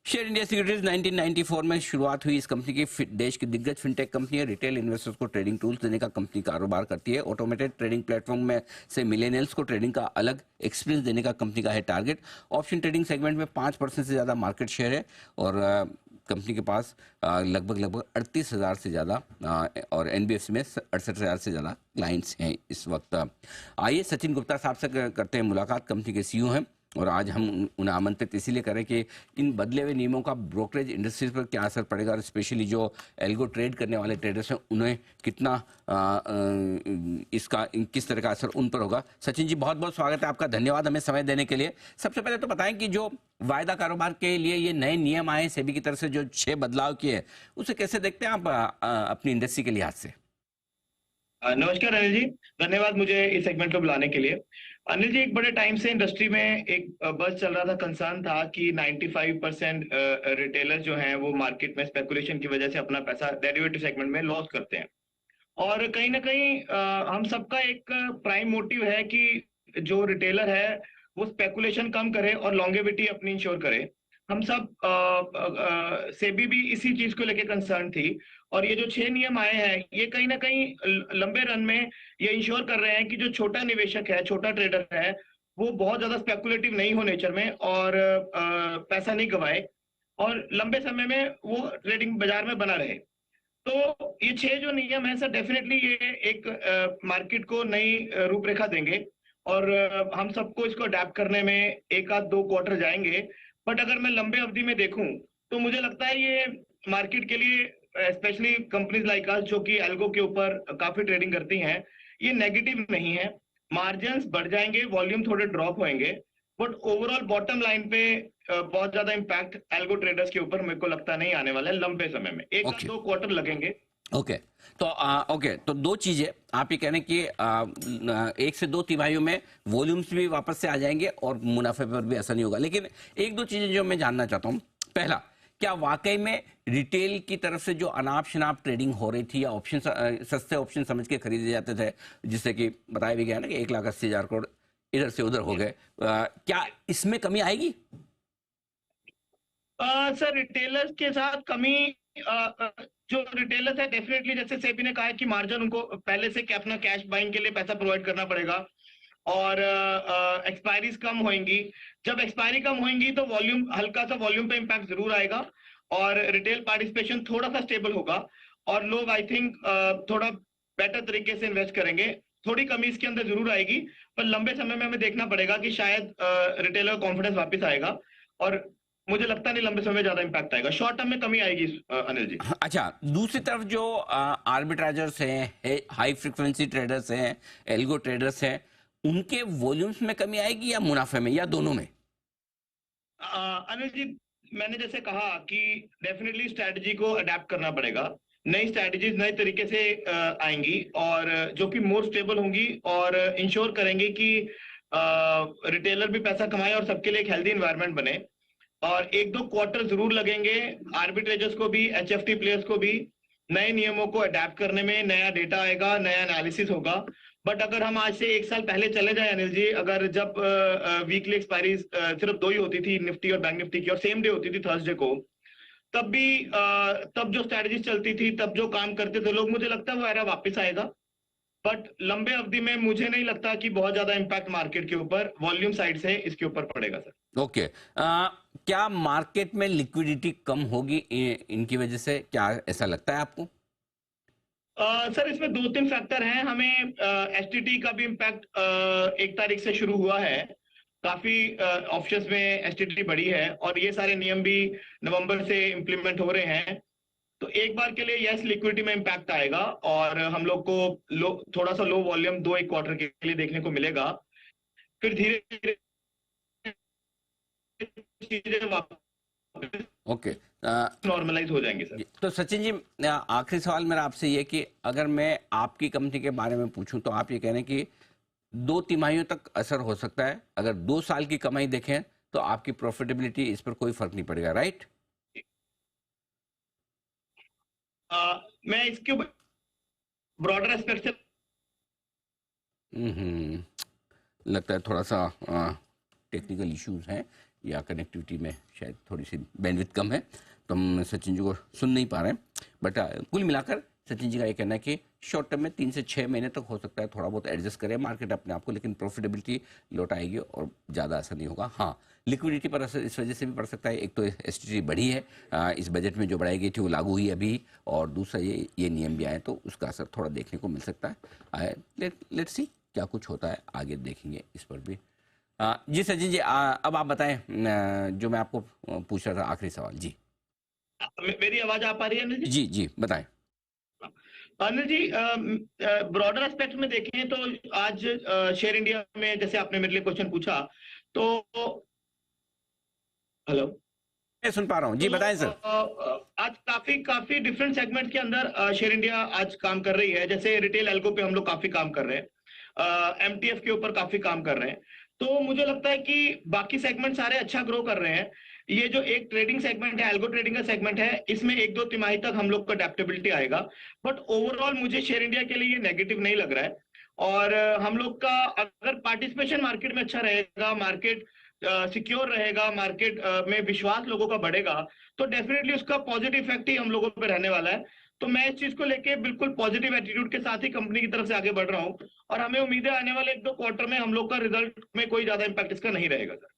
Share India securities 1994 में शुरुआत हुई इस कंपनी की देश की दिग्गज फिनटेक कंपनी है। रिटेल इन्वेस्टर्स को ट्रेडिंग टूल्स देने का कंपनी कारोबार करती है। ऑटोमेटेड ट्रेडिंग प्लेटफॉर्म में से मिलेनियल्स को ट्रेडिंग का अलग एक्सपीरियंस देने का कंपनी का है टारगेट। ऑप्शन ट्रेडिंग सेगमेंट में 5% से ज़्यादा मार्केट शेयर है और कंपनी के पास लगभग 38,000 से ज़्यादा और एनबीएफसी में 68,000 से ज़्यादा क्लाइंट्स हैं इस वक्त। आइए सचिन गुप्ता साहब से करते हैं मुलाकात। कंपनी के सीईओ हैं और आज हम उन्हें आमंत्रित इसीलिए करें कि इन बदले हुए नियमों का ब्रोकरेज इंडस्ट्री पर क्या असर पड़ेगा और स्पेशली जो एल्गो ट्रेड करने वाले ट्रेडर्स हैं उन्हें कितना इसका किस तरह का असर उन पर होगा। सचिन जी बहुत बहुत स्वागत है आपका, धन्यवाद हमें समय देने के लिए। सबसे पहले तो बताएं कि जो वायदा कारोबार के लिए ये नए नियम आए सेबी की तरफ से जो 6 बदलाव किए उसे कैसे देखते हैं आप अपनी इंडस्ट्री के लिहाज से? नमस्कार अनिल जी, धन्यवाद मुझे इस सेगमेंट को बुलाने के लिए। अनिल जी, एक बड़े टाइम से इंडस्ट्री में एक बस चल रहा था, कंसर्न था कि 95% रिटेलर जो हैं वो मार्केट में स्पेकुलेशन की वजह से अपना पैसा डेरिवेटिव सेगमेंट में लॉस करते हैं। और कहीं ना कहीं हम सबका एक प्राइम मोटिव है कि जो रिटेलर है वो स्पेकुलेशन कम करे और लॉन्गेविटी अपनी इंश्योर करे। हम सब सेबी भी इसी चीज को लेकर कंसर्न थी। और ये जो 6 नियम आए हैं ये कहीं ना कहीं लंबे रन में ये इंश्योर कर रहे हैं कि जो छोटा निवेशक है, छोटा ट्रेडर है, वो बहुत ज्यादा स्पेकुलेटिव नहीं हो नेचर में और पैसा नहीं गवाए और लंबे समय में वो ट्रेडिंग बाजार में बना रहे। तो ये 6 जो नियम है सर, डेफिनेटली ये एक मार्केट को नई रूपरेखा देंगे और हम सबको इसको अडेप्ट करने में 1 आध 2 क्वार्टर जाएंगे। बट अगर मैं लंबे अवधि में देखूं तो मुझे लगता है ये मार्केट के लिए स्पेशली कंपनीज लाइक अस जो कि एल्गो के ऊपर काफी ट्रेडिंग करती हैं, ये नेगेटिव नहीं है। मार्जिन्स बढ़ जाएंगे, वॉल्यूम थोड़े ड्रॉप होंगे, बट ओवरऑल बॉटम लाइन पे बहुत ज्यादा इम्पैक्ट एल्गो ट्रेडर्स के ऊपर मेरे को लगता नहीं आने वाला है लंबे समय में। 1 आध 2 क्वार्टर लगेंगे। ओके तो दो चीजें आप ये कह रहे हैं कि 1 से 2 तिमाहियों में वॉल्यूम्स भी वापस से आ जाएंगे और मुनाफे पर भी असर नहीं होगा। लेकिन एक दो चीजें जो मैं जानना चाहता हूं, पहला, क्या वाकई में रिटेल की तरफ से जो अनाप शनाप ट्रेडिंग हो रही थी या ऑप्शन सस्ते ऑप्शन समझ के खरीदे जाते थे, जिससे कि बताया भी गया ना कि 1,80,000 करोड़ इधर से उधर हो गए, क्या इसमें कमी आएगी? सर, रिटेलर्स के साथ कमी जो रिटेलर्स है डेफिनेटली, जैसे सेबी ने कहा है कि मार्जिन उनको पहले से अपना कैश बाइंग के लिए पैसा प्रोवाइड करना पड़ेगा और एक्सपायरीज कम होंगी। जब एक्सपायरी कम होंगी तो वॉल्यूम, हल्का सा वॉल्यूम पे इम्पैक्ट जरूर आएगा और रिटेल पार्टिसिपेशन थोड़ा सा स्टेबल होगा और लोग आई थिंक थोड़ा बेटर तरीके से इन्वेस्ट करेंगे। थोड़ी कमी इसके अंदर जरूर आएगी, पर लंबे समय में हमें देखना पड़ेगा कि शायद रिटेलर कॉन्फिडेंस वापस आएगा और मुझे लगता नहीं लंबे समय में ज्यादा इम्पैक्ट आएगा। शॉर्ट टर्म में कमी आएगी अनिल जी। अच्छा, दूसरी तरफ जो आर्बिट्राइजर्स हैं, हाई फ्रीक्वेंसी ट्रेडर्स हैं, एल्गो ट्रेडर्स हैं, उनके वॉल्यूम्स में कमी आएगी या मुनाफे में या दोनों में? अनिल जी, मैंने जैसे कहा कि डेफिनेटली स्ट्रैटेजी को अडेप्ट करना पड़ेगा। नई स्ट्रैटेजीज नए तरीके से आएंगी और जो कि मोर स्टेबल होंगी और इंश्योर करेंगे कि रिटेलर भी पैसा कमाए और सबके लिए एक हेल्दी एनवायरनमेंट बने। और 1 2 क्वार्टर जरूर लगेंगे आर्बिट्रेजर्स को भी, एचएफटी प्लेयर्स को भी नए नियमों को अडेप्ट करने में। नया डेटा आएगा, नया एनालिसिस होगा। बट अगर हम आज से 1 साल पहले चले जाए अनिल जी, अगर जब वीकली एक्सपायरी सिर्फ 2 ही होती थी, निफ्टी और बैंक निफ्टी की, और सेम डे होती थी थर्सडे को, तब भी तब जो स्ट्रैटेजी चलती थी, तब जो काम करते थे लोग, मुझे लगता है वो एरा वापस आएगा। बट लंबे अवधि में मुझे नहीं लगता कि बहुत ज्यादा इम्पैक्ट मार्केट के ऊपर वॉल्यूम साइड से इसके ऊपर पड़ेगा सर। ओके, क्या मार्केट में लिक्विडिटी कम होगी इनकी वजह से, क्या ऐसा लगता है आपको? सर, इसमें 2 3 फैक्टर हैं। हमें एसटीटी का भी इम्पैक्ट 1 तारीख से शुरू हुआ है। काफी ऑप्शंस में एसटीटी बढ़ी है और ये सारे नियम भी नवंबर से इम्प्लीमेंट हो रहे हैं। तो एक बार के लिए यस, लिक्विडिटी में इम्पैक्ट आएगा और हम लोग को थोड़ा सा लो वॉल्यूम 2 1 क्वार्टर के लिए देखने को मिलेगा। फिर धीरे धीरे चीजें वापस ओके, नॉर्मलाइज हो जाएंगे सर। तो सचिन जी, आखिरी सवाल मेरा आपसे ये कि अगर मैं आपकी कंपनी के बारे में पूछूं तो आप ये कह रहे हैं कि 2 तिमाहियों तक असर हो सकता है। अगर 2 साल की कमाई देखें तो आपकी प्रॉफिटेबिलिटी, इस पर कोई फर्क नहीं पड़ेगा, राइट? मैं इसके ब्रॉडर एस्पेक्ट से हम्म, लगता है थोड़ा सा टेक्निकल इश्यूज हैं या कनेक्टिविटी में शायद थोड़ी सी बैंडविड्थ कम है, तो हम सचिन जी को सुन नहीं पा रहे हैं। बट कुल मिलाकर सचिन जी का ये कहना है कि शॉर्ट टर्म में 3 से 6 महीने तक हो सकता है थोड़ा बहुत एडजस्ट करे मार्केट अपने आप को, लेकिन प्रॉफिटेबिलिटी लौट आएगी और ज़्यादा असर नहीं होगा। हाँ, लिक्विडिटी पर असर इस वजह से भी पड़ सकता है। एक तो एसटीटी बढ़ी है, इस बजट में जो बढ़ाई गई थी वो लागू हुई अभी, और दूसरा ये नियम भी आए तो उसका असर थोड़ा देखने को मिल सकता है। लेट्स सी क्या कुछ होता है, आगे देखेंगे इस पर भी। जी सचिन जी, अब आप बताएं जो मैं आपको पूछ रहा था आखिरी सवाल। जी मेरी आवाज आ पा रही है अनिल जी? जी जी बताएं। अनिल जी, ब्रॉडर एस्पेक्ट में देखें तो आज शेयर इंडिया में, जैसे आपने मेरे लिए क्वेश्चन पूछा, तो हेलो, मैं सुन पा रहा हूँ जी, बताएं सर। आज काफी काफी डिफरेंट सेगमेंट के अंदर शेयर इंडिया आज काम कर रही है। जैसे रिटेल एल्गो पे हम लोग काफी काम कर रहे हैं, एमटीएफ के ऊपर काफी काम कर रहे हैं। तो मुझे लगता है कि बाकी सेगमेंट सारे अच्छा ग्रो कर रहे हैं। ये जो एक ट्रेडिंग सेगमेंट है, एल्गो ट्रेडिंग का सेगमेंट है, इसमें 1-2 तिमाही तक हम लोग का अडेप्टेबिलिटी आएगा। बट ओवरऑल मुझे शेयर इंडिया के लिए ये नेगेटिव नहीं लग रहा है। और हम लोग का अगर पार्टिसिपेशन मार्केट में अच्छा रहेगा, मार्केट सिक्योर रहेगा, मार्केट में विश्वास लोगों का बढ़ेगा, तो डेफिनेटली उसका पॉजिटिव इफेक्ट ही हम लोगों पे रहने वाला है। तो मैं इस चीज को लेके बिल्कुल पॉजिटिव एटीट्यूड के साथ ही कंपनी की तरफ से आगे बढ़ रहा हूँ, और हमें उम्मीद है आने वाले 1-2 क्वार्टर में हम लोग का रिजल्ट में कोई ज्यादा इंपैक्ट इसका नहीं रहेगा सर।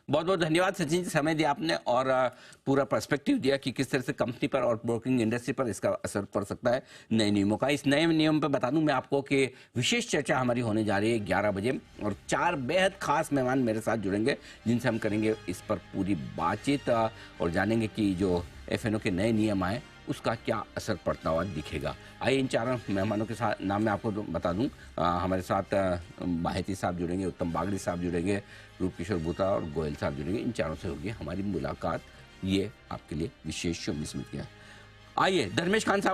बहुत बहुत धन्यवाद सचिन जी, समय दिया आपने और पूरा पर्सपेक्टिव दिया कि किस तरह से कंपनी पर और ब्रोकिंग इंडस्ट्री पर इसका असर पड़ सकता है नए नियमों का। इस नए नियम पर बता दूं मैं आपको कि विशेष चर्चा हमारी होने जा रही है 11 बजे, और 4 बेहद खास मेहमान मेरे साथ जुड़ेंगे जिनसे हम करेंगे इस पर पूरी बातचीत और जानेंगे कि जो एफएनओ के नए नियम आए उसका क्या असर पड़ता हुआ दिखेगा। आइए इन चारों मेहमानों के साथ नाम मैं आपको बता दूं। हमारे साथ बाहेती साहब जुड़ेंगे, उत्तम बागड़ी साहब जुड़ेंगे, रूप किशोर बूटा और गोयल साहब जुड़ेंगे। इन चारों से होगी हमारी मुलाकात, ये आपके लिए विशेष शो मिस मिल गया। आइए धर्मेश खान साहब